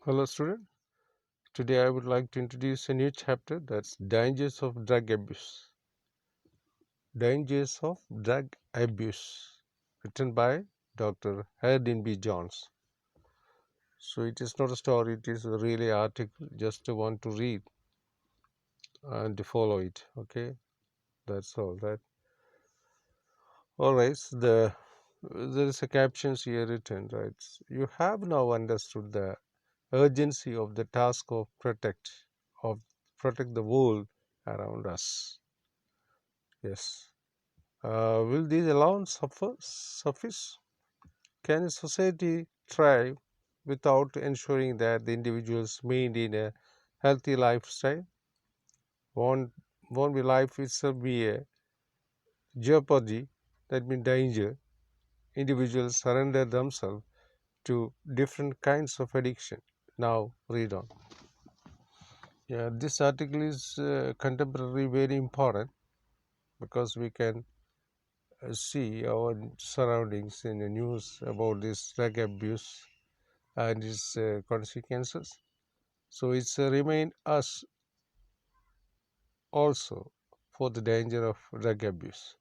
Hello student, today I would like to introduce a new chapter, that's Dangers of Drug Abuse. Dangers of Drug Abuse, written by Dr. Hardin B. Jones. So it is not a story, it is a really article, just to want to read and to follow it. Okay, that's all that. Alright, there is a captions here written, right? You have now understood the urgency of the task of protect the world around us. Yes. Will these alone suffice? Can a society thrive without ensuring that the individuals maintain a healthy lifestyle? Won't, won't be life itself be a jeopardy, that means danger? Individuals surrender themselves to different kinds of addiction. Now, read on. Yeah, this article is contemporary, very important because we can see our surroundings in the news about this drug abuse and its consequences. So it's remind us also for the danger of drug abuse.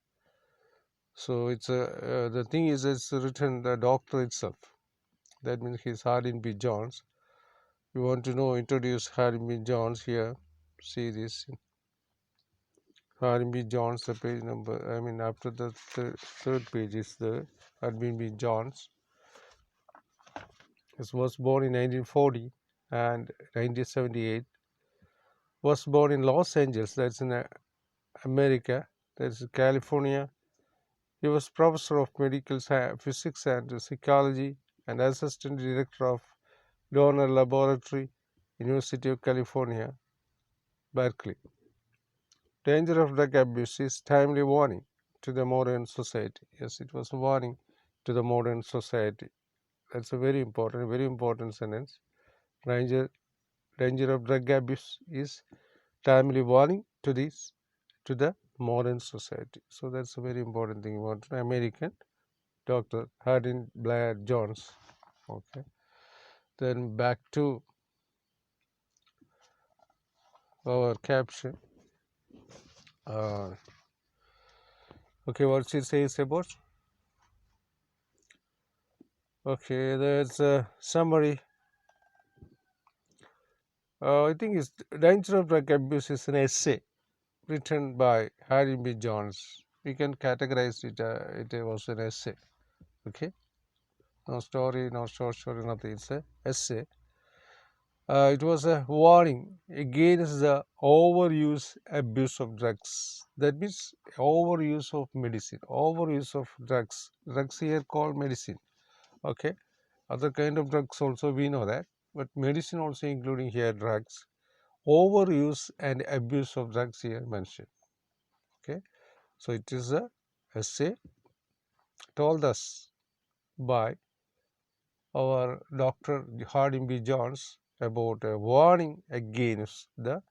So the thing is, it's written the doctor itself. That means he's Hardin B. Jones. You want to know, introduce Hardin B. Jones here. See this Hardin B. Jones, the page number. I mean, after the third page is the Hardin B. Jones. He was born in 1940 and 1978. Was born in Los Angeles, that's in America, that's California. He was professor of medical physics and psychology and assistant director of Donor Laboratory, University of California, Berkeley. Danger of drug abuse is timely warning to the modern society. Yes, it was a warning to the modern society. That's a very important sentence. Danger, danger of drug abuse is timely warning to the modern society. So that's a very important thing. You want to know, American Dr. Hardin Blair Jones. Okay. Then back to our caption. Uh, okay, what she says about. Okay, there's a summary. I think it's Danger of Drug Abuse is an essay written by Hardin B. Jones. We can categorize it. It was an essay. Okay. No story, no short story, nothing. It's a essay. It was a warning against the overuse abuse of drugs. That means overuse of medicine, overuse of drugs. Drugs here called medicine. Okay, other kind of drugs also we know that, but medicine also including here drugs. Overuse and abuse of drugs here mentioned. Okay, so it is a essay told us by our Dr. Hardin B. Jones about a warning against the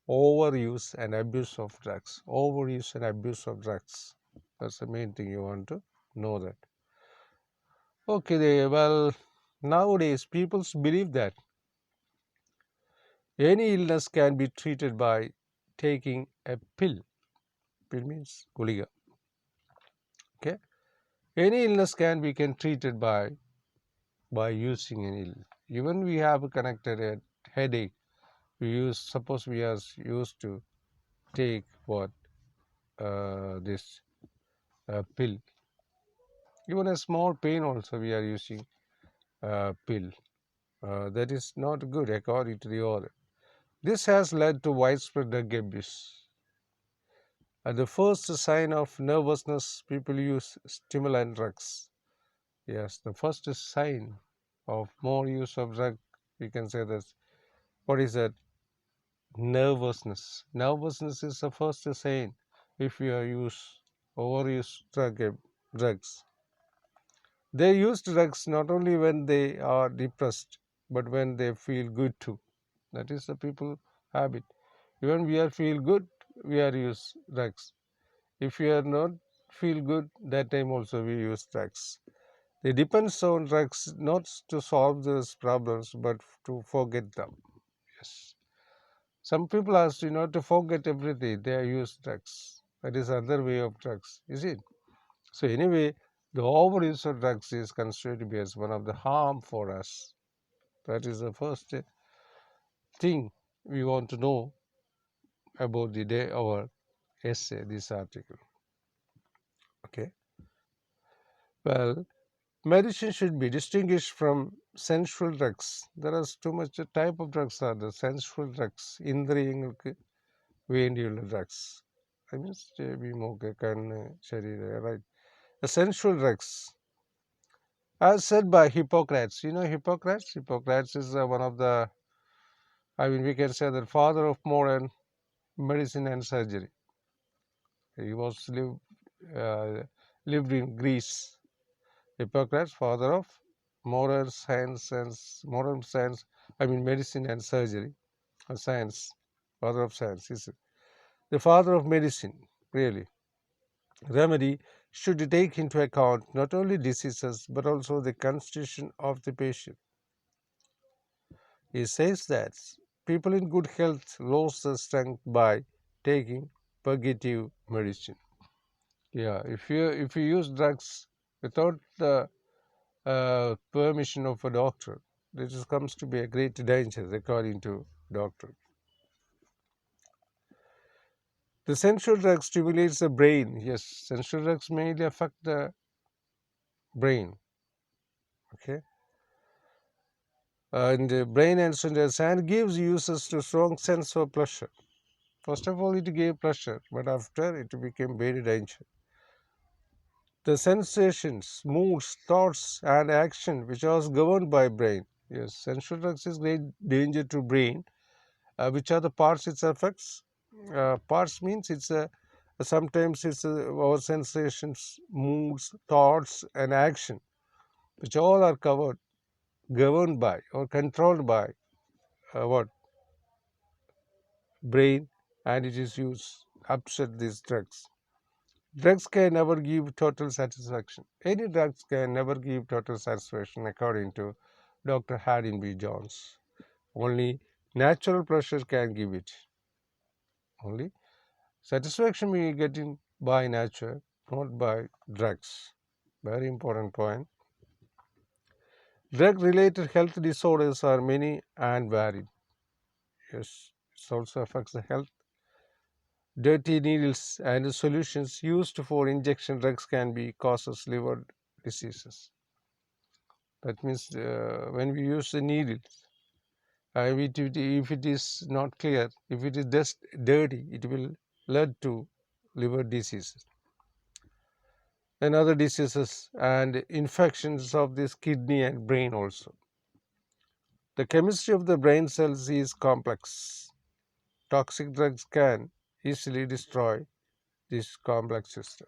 overuse and abuse of drugs. Overuse and abuse of drugs. That's the main thing you want to know that. Okay, well, nowadays people believe that any illness can be treated by taking a pill. Pill means guliga. Okay, any illness can treated by using an ill. Even we have connected a headache. We use, suppose we are used to take what this pill. Even a small pain also we are using pill. That is not good according to the author. This has led to widespread drug abuse. At the first sign of nervousness, people use stimulant drugs. Yes, the first sign of more use of drug, we can say that. What is that? Nervousness. Nervousness is the first sign if you overuse drugs. They use drugs not only when they are depressed, but when they feel good too. That is the people habit. Even we are feel good, we are use drugs. If we are not feel good, that time also we use drugs. They depends on drugs not to solve those problems but to forget them. Yes. Some people ask to forget everything. They use drugs. That is another way of drugs, is it? So anyway, the overuse of drugs is considered to be as one of the harm for us. That is the first thing we want to know about the day our essay, this article. Okay. Well, medicine should be distinguished from sensual drugs. There is too much type of drugs are the sensual drugs, ഇന്ദ്രിയങ്ങൾക്ക് വേണ്ടിയുള്ള drugs. I mean, ചെവി മൂക്ക് കണ്ണ് ശരീരം, right? The sensual drugs, as said by Hippocrates. You know Hippocrates? Hippocrates is one of the, I mean, we can say the father of modern medicine and surgery. He was lived in Greece. Hippocrates, father of modern science. I mean, medicine and surgery, or science, father of science. He's the father of medicine. Really, remedy should take into account not only diseases but also the constitution of the patient. He says that people in good health lose their strength by taking purgative medicine. Yeah, if you use drugs without the permission of a doctor, this comes to be a great danger according to doctor. The sensual drug stimulates the brain. Yes, sensual drugs mainly affect the brain. Okay, and the brain and gives users to strong sense of pleasure. First of all, it gave pleasure, but after it became very dangerous. The sensations, moods, thoughts, and action which was governed by brain. Yes, sensual drugs is great danger to brain. Which are the parts it affects? Parts means it's sometimes it's our sensations, moods, thoughts, and action, which all are governed by, or controlled by what brain, and it is used upset these drugs. Drugs can never give total satisfaction. Any drugs can never give total satisfaction, according to Dr. Haddon B. Jones. Only natural pleasure can give it. Only satisfaction we get in by nature, not by drugs. Very important point. Drug-related health disorders are many and varied. Yes, it also affects the health. Dirty needles and solutions used for injection drugs can be causes liver diseases. That means when we use the needle, if it is not clear, if it is just dirty, it will lead to liver diseases and other diseases and infections of this kidney and brain also. The chemistry of the brain cells is complex. Toxic drugs can easily destroy this complex system.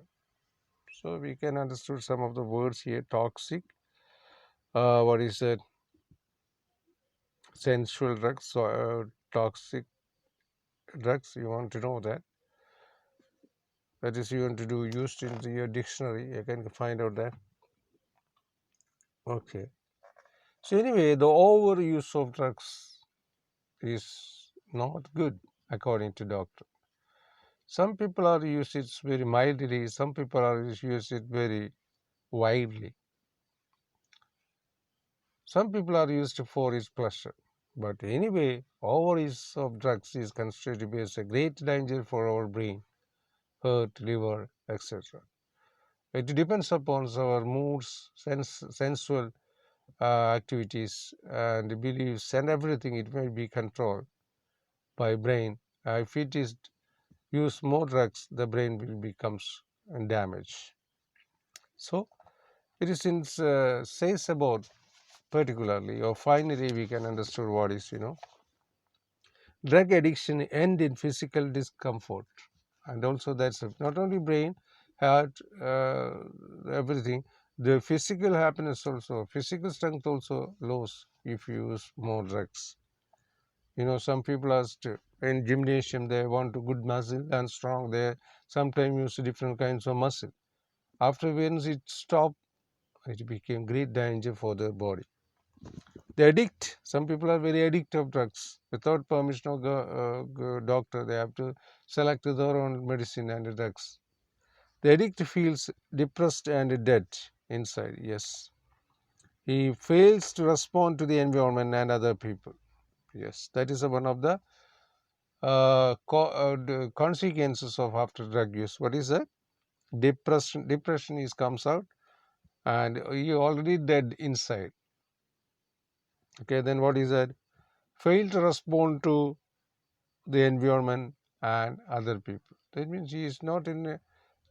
So we can understand some of the words here. Toxic, what is it? Sensual drugs, toxic drugs. You want to know that? That is, you want to do used in your dictionary. You can find out that. Okay. So anyway, the overuse of drugs is not good according to doctor. Some people are use it very mildly. Some people are use it very widely. Some people are used for its pleasure. But anyway, overuse of drugs is considered to be as a great danger for our brain, heart, liver, etc. It depends upon our moods, sensual activities, and beliefs, and everything. It may be controlled by brain. If it is use more drugs, the brain will becomes damaged. So it is in says about particularly, or finally we can understand what is drug addiction end in physical discomfort, and also that's not only brain, heart, everything. The physical happiness also, physical strength also lose if you use more drugs. Some people are in gymnasium, they want to good muscle and strong. They sometimes use different kinds of muscle. After once it stop, It became great danger for the body. They addict. Some people are very addicted of drugs. Without permission of doctor, they have to select their own medicine and drugs. The addict feels depressed and dead inside. Yes, he fails to respond to the environment and other people. Yes, that is one of the the consequences of after drug use. What is that? Depression. Depression is comes out, and you already dead inside. Okay, then what is that? Fail to respond to the environment and other people. That means he is not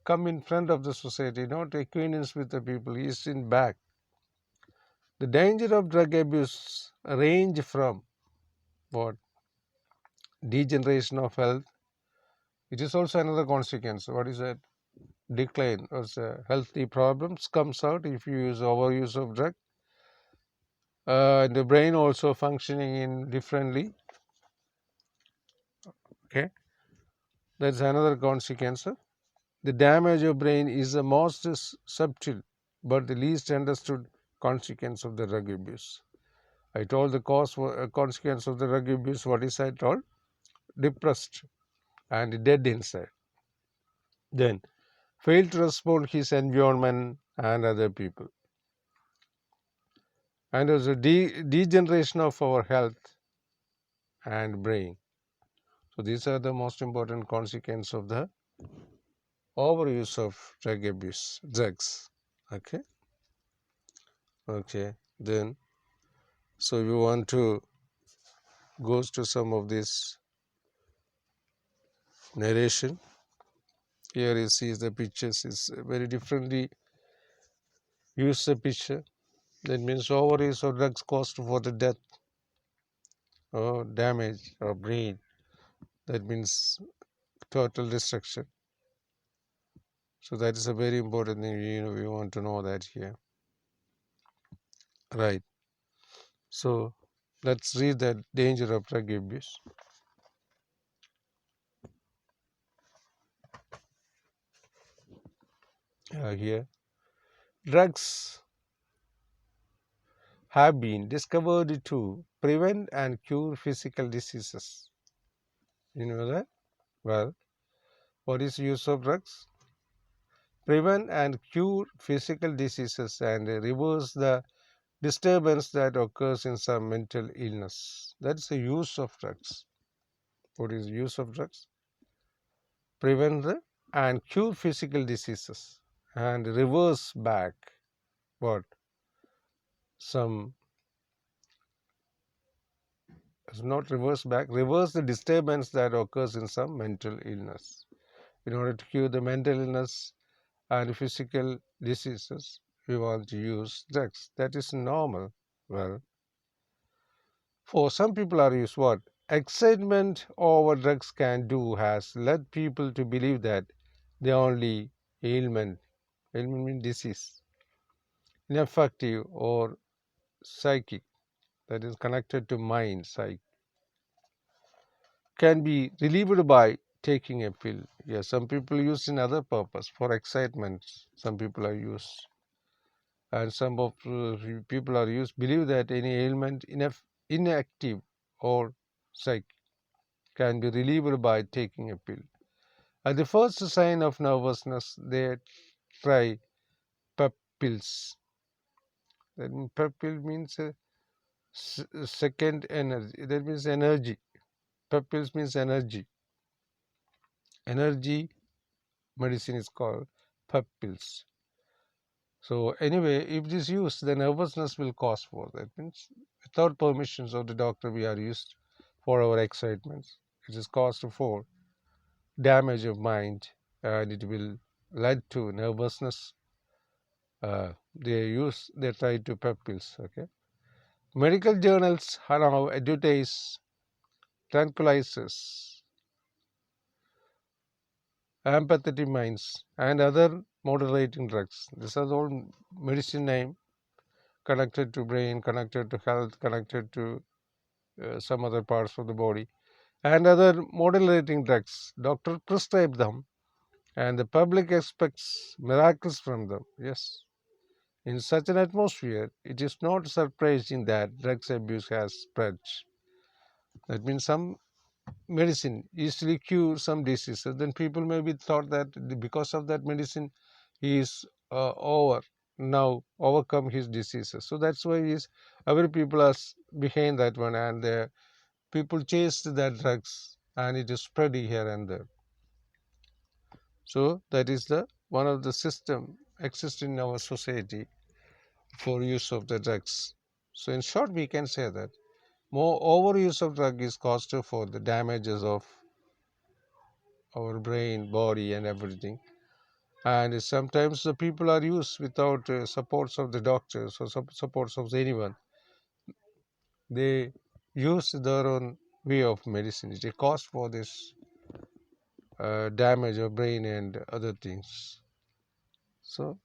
come in front of the society, not acquaintance with the people. He is in back. The danger of drug abuse range from what? Degeneration of health. It is also another consequence. What is that? Decline or healthy problems comes out if you use overuse of drug. The brain also functioning in differently. Okay, that's another consequence. The damage of brain is the most subtle but the least understood consequence of the drug abuse. I told the consequence of the drug abuse. What is I told? Depressed and dead inside. Then fail to respond his environment and other people. And also degeneration of our health and brain. So these are the most important consequences of the overuse of drugs. Okay. Okay. Then so we want to goes to some of this narration. Here you see the pictures is very differently use the picture. That means overuse of drugs cost for the death or damage or brain. That means total destruction. So that is a very important thing. We want to know that here, right? So let's read the danger of drug abuse. Here, drugs have been discovered to prevent and cure physical diseases. You know that? Well, what is use of drugs? Prevent and cure physical diseases and reverse the disturbance that occurs in some mental illness. That's the use of drugs. What is use of drugs? Prevent and cure physical diseases and reverse back what? Some not reverse back, reverse the disturbance that occurs in some mental illness. In order to cure the mental illness and physical diseases, we want to use drugs. That is normal. Well, for some people are used what? Excitement over drugs can do has led people to believe that the only ailment means disease, ineffective or psychic, that is connected to mind, psyche, can be relieved by taking a pill. Yes, some people use in other purpose for excitement. Some people are used, and some of people are used believe that any ailment inactive or psych can be relieved by taking a pill. At the first sign of nervousness, they try pep pills. Pep pill means second energy. That means energy. Pep pills means energy. Energy medicine is called pep pills. So anyway, if this used, the nervousness will cause for. That means without permissions of the doctor, we are used for our excitements. It is caused for damage of mind, and it will lead to nervousness. They try to pep pills. Okay, medical journals now advertise tranquilizers, amphetamines, and other moderating drugs. These are all medicine name connected to brain, connected to health, connected to some other parts of the body, and other modulating drugs. Doctor prescribe them, and the public expects miracles from them. Yes, In such an atmosphere, it is not surprising that drugs abuse has spread. That means some medicine easily cure some diseases. Then people may be thought that because of that medicine, he is now overcome his diseases. So that's why every people are behind that one, and people chase that drugs, and it is spreading here and there. So that is the one of the system exists in our society for use of the drugs. So in short, we can say that more overuse of drug is costly for the damages of our brain, body, and everything. And sometimes the people are used without supports of the doctors or supports of anyone. They use their own way of medicine. It is cost for this damage of brain and other things. So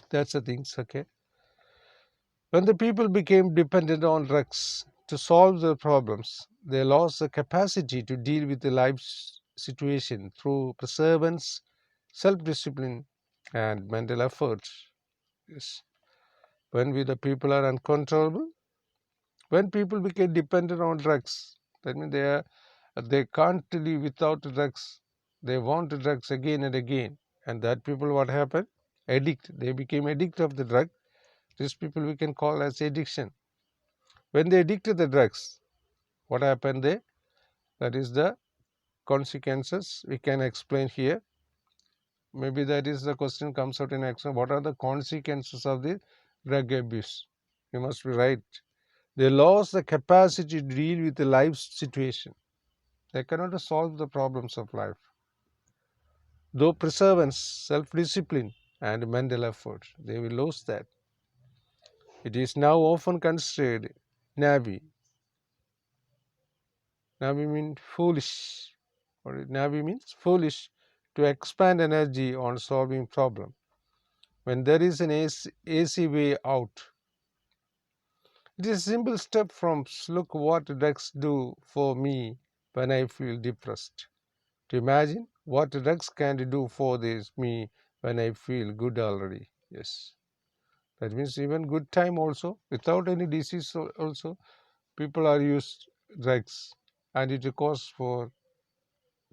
that's the things. Okay. When the people became dependent on drugs to solve their problems, they lost the capacity to deal with the life situation through perseverance, self-discipline, and mental effort. Yes. When the people are uncontrollable, when people become dependent on drugs, that means they can't live without drugs. They want drugs again and again, and that people what happened? Addict. They became addict of the drug. These people we can call as addiction. When they addict to the drugs, what happened there? That is the consequences we can explain here. Maybe that is the question comes out in action. What are the consequences of the drug abuse? You must be right. They lost the capacity to deal with the life situation. They cannot solve the problems of life. Though perseverance, self-discipline, and mental effort, they will lose that. It is now often considered naive. Naive means foolish. Or naive means foolish to expand energy on solving problem. When there is an AC way out, it is a simple step from look what drugs do for me when I feel depressed, to imagine what drugs can do for me when I feel good already. Yes, that means even good time also without any disease also people are used drugs, and it causes for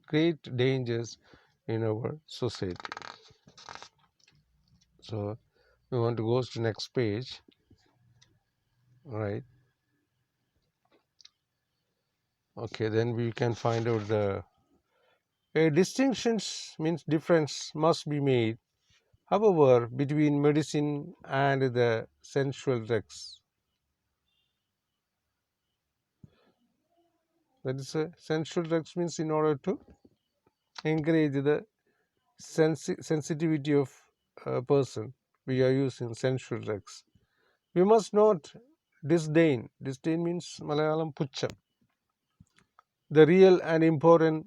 great dangers in our society. So we want to go to the next page, right? Okay, then we can find out the a distinctions means difference must be made, however, between medicine and the sensual drugs. That is, sensual drugs means in order to encourage the sensitivity of a person, we are using sensual drugs. We must not disdain. Disdain means Malayalam pucham. The real and important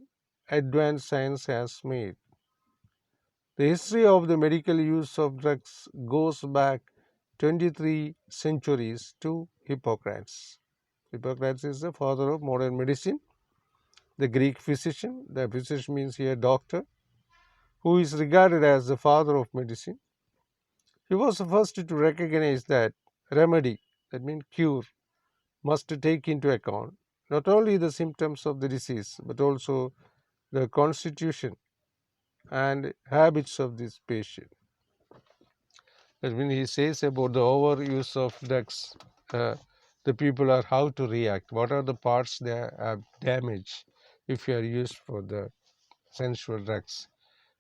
advanced science has made. The history of the medical use of drugs goes back 23 centuries to Hippocrates. Hippocrates is the father of modern medicine, the Greek physician. The physician means here doctor, who is regarded as the father of medicine. He was the first to recognize that remedy, that means cure, must take into account not only the symptoms of the disease but also the constitution and habits of this patient. That means he says about the overuse of drugs, the people are how to react, what are the parts that are damaged if you are used for the sensual drugs.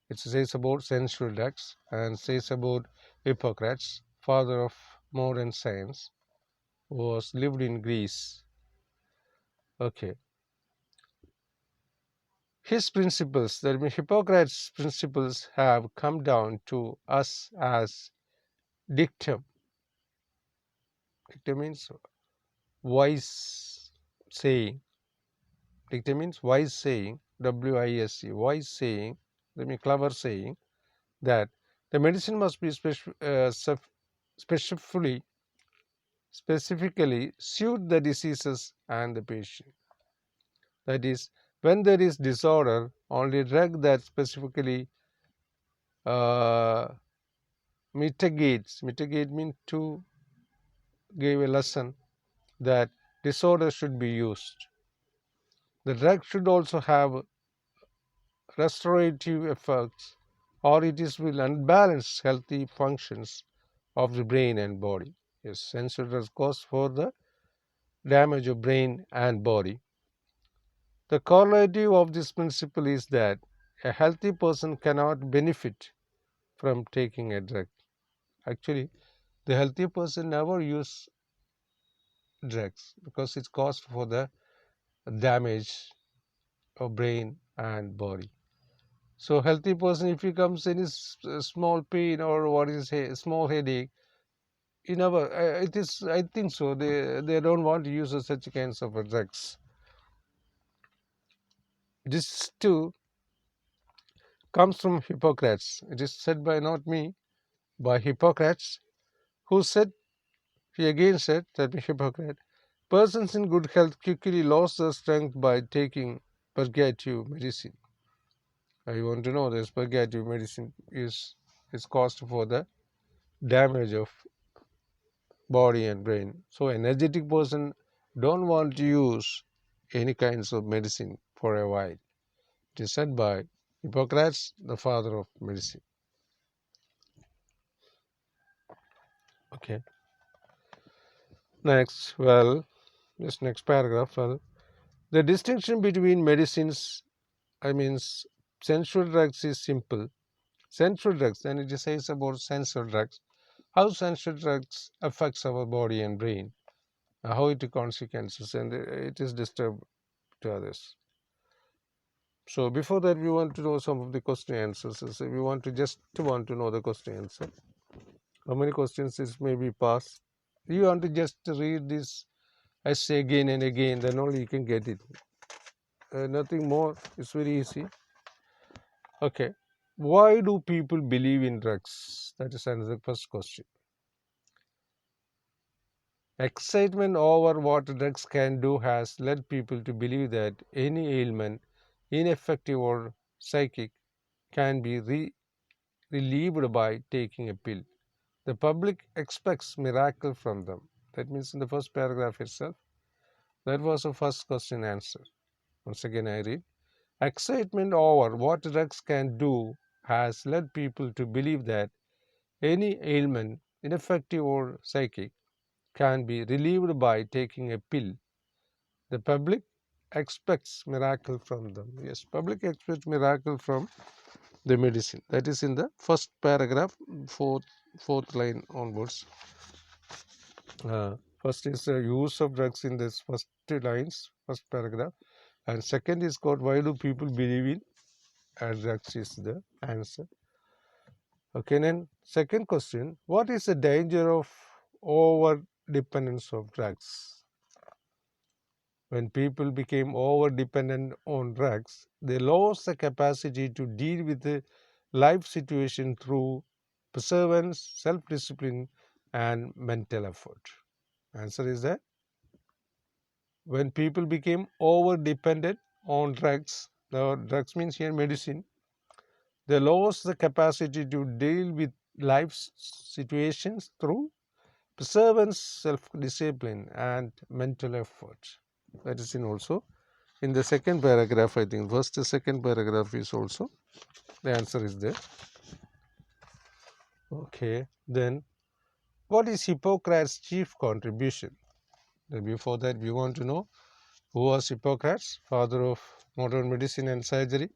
It says about sensual drugs and says about Hippocrates, father of modern science, who was lived in Greece. Okay. His principles, that means Hippocrates' principles, have come down to us as dictum. Dictum means wise saying. Dictum means wise saying, W-I-S-E, wise saying, that means clever saying, that the medicine must be specifically suit the diseases and the patient. That is, when there is disorder, only drug that specifically uh, mitigates. Mitigate means to give a lesson that disorder should be used. The drug should also have restorative effects, or it is will unbalance healthy functions of the brain and body. Yes, sensory drugs cause for the damage of brain and body. The correlative of this principle is that a healthy person cannot benefit from taking a drug. Actually, the healthy person never use drugs because it's caused for the damage of brain and body. So healthy person, if he comes any small pain or what is a small headache, you never. It is. I think so. They don't want to use such kinds of drugs. This too comes from Hippocrates. It is said by not me, by Hippocrates, who said, he again said, that Hippocrates, persons in good health quickly lost their strength by taking purgative medicine. I want to know this purgative medicine is caused for the damage of body and brain. So energetic person don't want to use any kinds of medicine for a while. It is said by Hippocrates, the father of medicine. Okay. Next, this next paragraph, the distinction between medicines, I mean, sensual drugs is simple. Sensual drugs, and it says about sensual drugs, how sensual drugs affects our body and brain, how it consequences, and it is disturbed to others. So before that, we want to know some of the question answers. So we want to know the question answer. How many questions is maybe passed? You want to just read this essay again and again, then only you can get it. Nothing more. It's very easy. Okay. Why do people believe in drugs? That is another first question. Excitement over what drugs can do has led people to believe that any ailment, ineffective or psychic, can be relieved by taking a pill. The public expects miracle from them. That means in the first paragraph itself, that was the first question answer. Once again, I read. Excitement over what drugs can do has led people to believe that any ailment, ineffective or psychic, can be relieved by taking a pill. The public expects miracle from them. Yes, public expects miracle from the medicine. That is in the first paragraph, fourth line onwards. First is the use of drugs in this first two lines, first paragraph, and second is called why do people believe in drugs is the answer. Okay, then second question, what is the danger of over dependence of drugs? When people became over dependent on drugs, they lost the capacity to deal with the life situation through perseverance, self-discipline, and mental effort. Answer is that when people became over dependent on drugs, the drugs means here medicine, they lost the capacity to deal with life situations through perseverance, self-discipline, and mental effort. That is in also in the second paragraph. I think first the second paragraph is also the answer is there. Okay, then what is Hippocrates' chief contribution? Then before that, we want to know who was Hippocrates, father of modern medicine and surgery.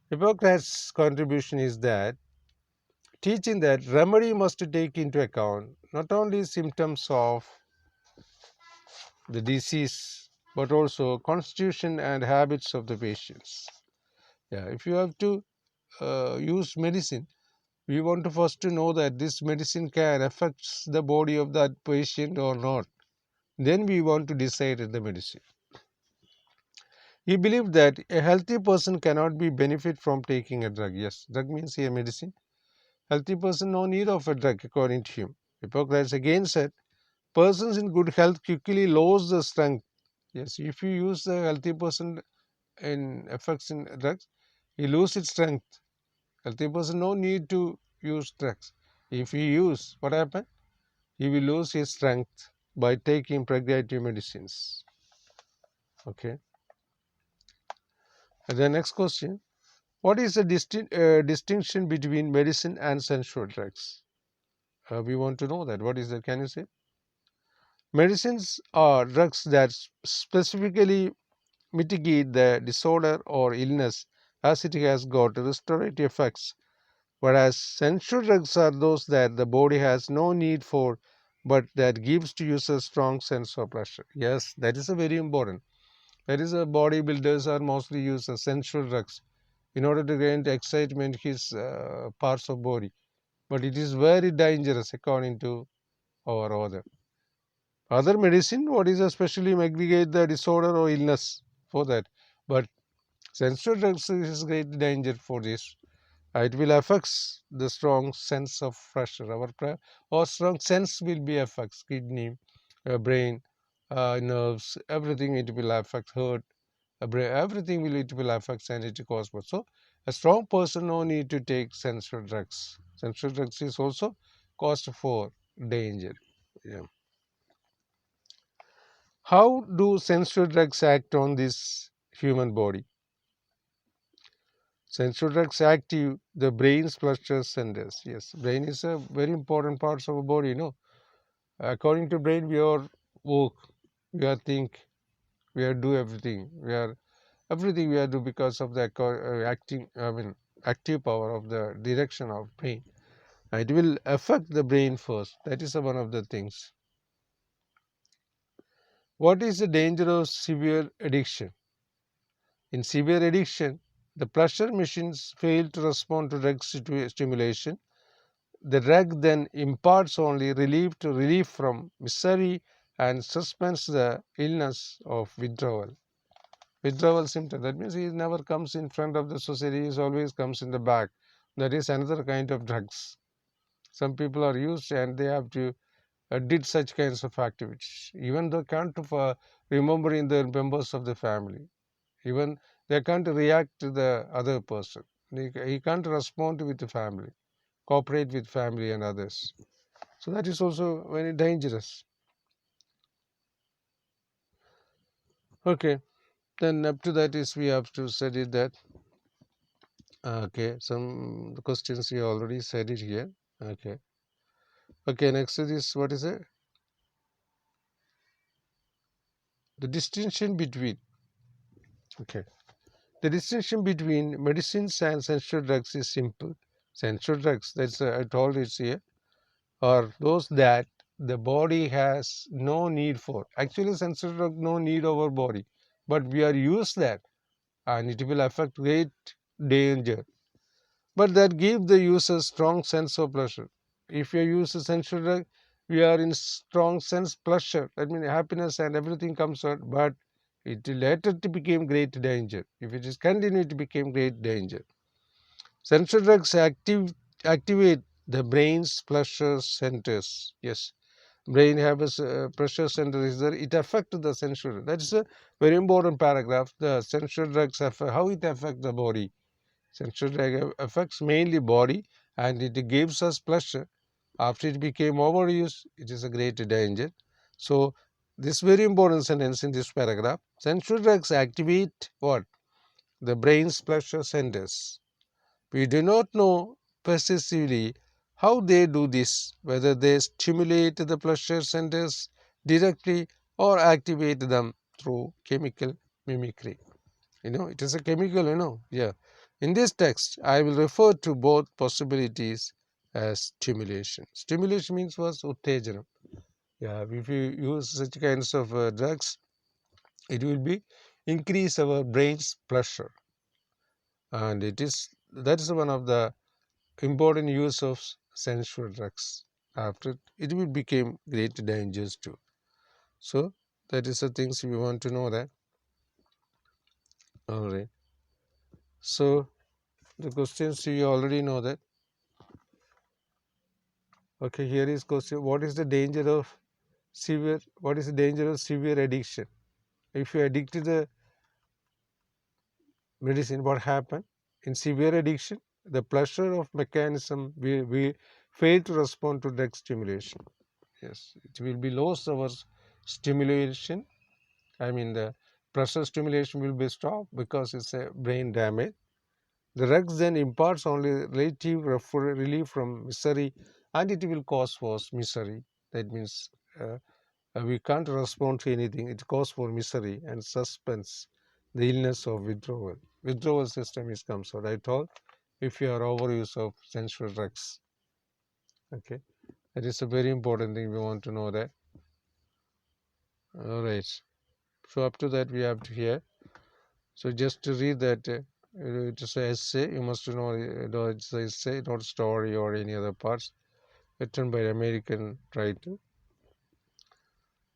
Hippocrates' contribution is that teaching that remedy must take into account not only symptoms of the disease but also constitution and habits of the patients. Yeah, if you have to use medicine, we want to first to know that this medicine can affect the body of that patient or not. Then we want to decide the medicine. He believed that a healthy person cannot be benefit from taking a drug. Yes, drug means here medicine. Healthy person no need of a drug according to him. Hippocrates again said, persons in good health quickly lose the strength. Yes, if you use the healthy person in effects in drugs, he loses its strength. Healthy person no need to use drugs. If he use, what happen? He will lose his strength by taking purgative medicines. Okay. And the next question: what is the distinction between medicine and sensual drugs? We want to know that. What is that? Can you say? Medicines are drugs that specifically mitigate the disorder or illness as it has got restorative effects, whereas sensual drugs are those that the body has no need for but that gives to users strong sense of pleasure. Yes, that is a very important. That is, bodybuilders are mostly use sensual drugs in order to gain the excitement his parts of body. But it is very dangerous according to our author. Other medicine, what is especially mitigate the disorder or illness for that. But sensual drugs is great danger for this. It will affect the strong sense of pressure. Our strong sense will be affects kidney, brain, nerves, everything it will affect heart, brain, everything will it will affect and it cause. So a strong person no need to take sensual drugs. Sensual drugs is also cause for danger. Yeah. How do sensual drugs act on this human body? Sensual drugs active the brain's pleasure centers. Yes, brain is a very important part of our body. According to brain, we are work, we are think, we are do everything. We are everything we are do because of the acting. I mean, active power of the direction of brain. It will affect the brain first. That is one of the things. What is the danger of severe addiction? In severe addiction, the pleasure machines fail to respond to drug stimulation. The drug then imparts only relief from misery and suspends the illness of withdrawal. Withdrawal symptom. That means he never comes in front of the society, he always comes in the back. That is another kind of drugs. Some people are used and they have to did such kinds of activities. Even they can't remembering the members of the family. Even they can't react to the other person. He can't respond with the family, cooperate with family and others. So that is also very dangerous. Okay, then up to that is we have to study that. Okay, some questions you already said it here. Okay. Okay, next is what is it? The distinction between. Okay. The distinction between medicines and sensual drugs is simple. Sensual drugs, that's I told it here, are those that the body has no need for. Actually, sensual drug no need of our body, but we are use that and it will affect great danger. But that give the user strong sense of pleasure. If you use a sensual drug, we are in strong sense pleasure. That means happiness and everything comes out, but it will later to become great danger. If it is continued to become great danger. Sensual drugs activate the brain's pleasure centers. Yes, brain have a pressure center is there. It affects the sensual. That is a very important paragraph. The sensual drugs affect how it affects the body. Sensual drug affects mainly body and it gives us pleasure. After it became overused, it is a great danger. So this very important sentence in this paragraph. Sensual drugs activate what? The brain's pleasure centers. We do not know precisely how they do this, whether they stimulate the pleasure centers directly or activate them through chemical mimicry. It is a chemical. Yeah. In this text, I will refer to both possibilities as stimulation. Stimulation means was uttejana. Yeah, if you use such kinds of drugs, it will be increase our brain's pleasure, and that is one of the important use of sensual drugs. After it will become great dangers too. So that is the things we want to know that. All right. So the questions you already know that. Okay, here is question. What is the danger of severe? What is the danger of severe addiction? If you addict to the medicine, what happen? In severe addiction, the pleasure of mechanism we fail to respond to drug stimulation. Yes, it will be lost our stimulation. I mean, the pressure stimulation will be stopped because it's a brain damage. The drugs then imparts only relative relief from misery, and it will cause for misery. That means we can't respond to anything. It causes for misery and suspense, the illness of withdrawal. Withdrawal system is comes out. I told if you are overuse of sensual drugs. Okay, that is a very important thing. We want to know that. All right. So up to that we have to hear. So just to read that, it is an essay. You must know it's an essay, not story or any other parts, written by an American writer.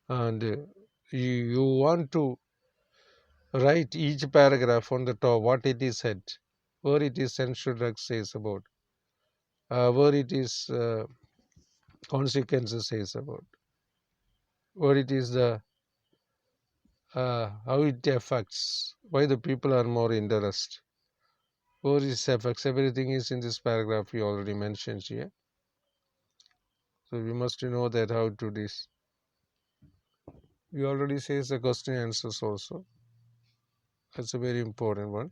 And you want to write each paragraph on the top what it is said, where it is sensual drug says about, where it is consequences says about, where it is the how it affects, why the people are more interested, where it affects. Everything is in this paragraph we already mentioned here. So we must know that how to this. We already says the question answers also. That's a very important one.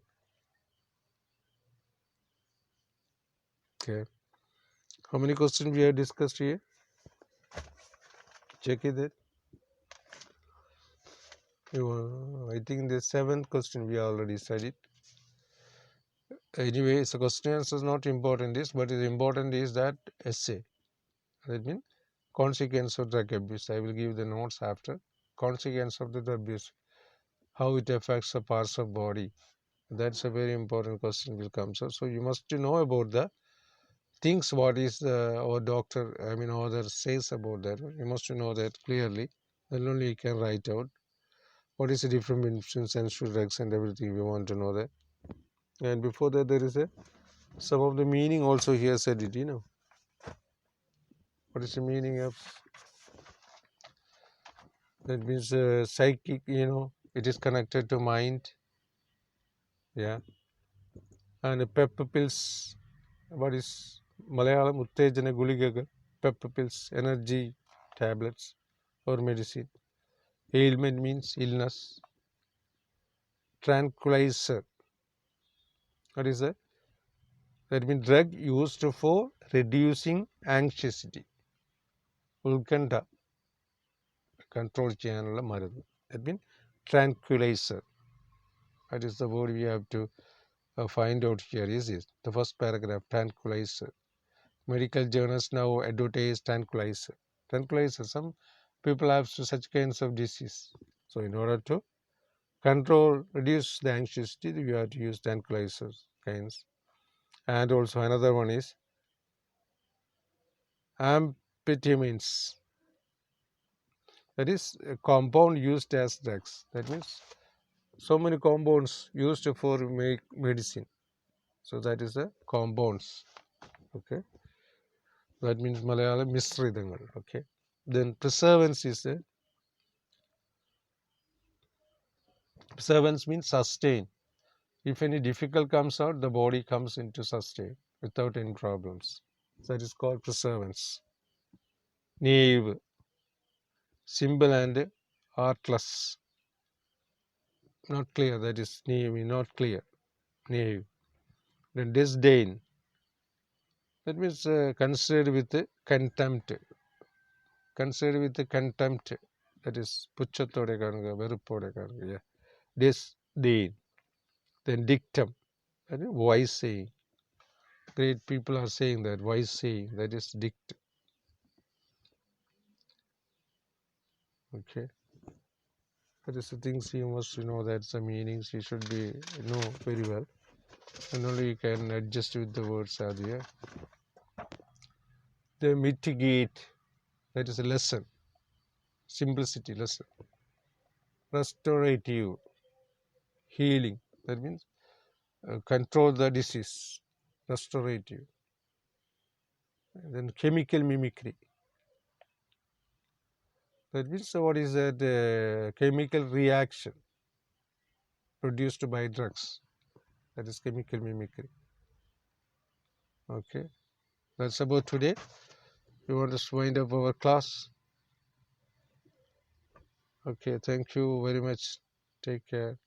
Okay. How many questions we have discussed here? Check it. I think the 7th question we already studied. Anyway, so question answer is not important this, but the important is that essay. That means consequence of drug abuse. I will give the notes after. Consequence of the drug abuse. How it affects the parts of body. That's a very important question will come. So you must know about the things what is our doctor, I mean author says about that. You must know that clearly. Then only you can write out what is the difference between sensual drugs and everything. We want to know that. And before that there is some of the meaning also here said it, what is the meaning of that? Means psychic, it is connected to mind. Yeah. And pepper pills, what is Malayalam Uttejana Guligaga, pepper pills, energy tablets or medicine. Ailment means illness. Tranquilizer, what is that? That means drug used for reducing anxiety. Ulkanda, control channel maradu. That means tranquilizer. That is the word we have to find out here. Is it the first paragraph? Tranquilizer. Medical journals now advertise tranquilizer. Tranquilizer. Some people have such kinds of disease. So in order to control, reduce the anxiety, we have to use tranquilizer kinds. And also another one is amphetamines. That is a compound used as drugs. That means so many compounds used for make medicine. So that is the compounds. Okay. That means Malayalam misridangal. Okay. Then preservance is the preservance means sustain. If any difficult comes out, the body comes into sustain without any problems. That is called preservance. Naive, simple and artless. Not clear. That is naive, not clear. Naive. Then disdain. That means considered with contempt. Considered with contempt. That is puchatode kanuga, verupode kanuga. Yeah. Disdain. Then dictum. That is wise saying. Great people are saying that wise saying. That is dictum. Okay. That is the things you must know. That's the meanings you should be know very well. And only you can adjust with the words are there. They mitigate. That is a lesson. Simplicity lesson. Restorative. Healing. That means control the disease. Restorative. And then chemical mimicry. That means what is that chemical reaction produced by drugs. That is chemical mimicry. Okay. That's about today. We want to wind up our class. Okay, thank you very much. Take care.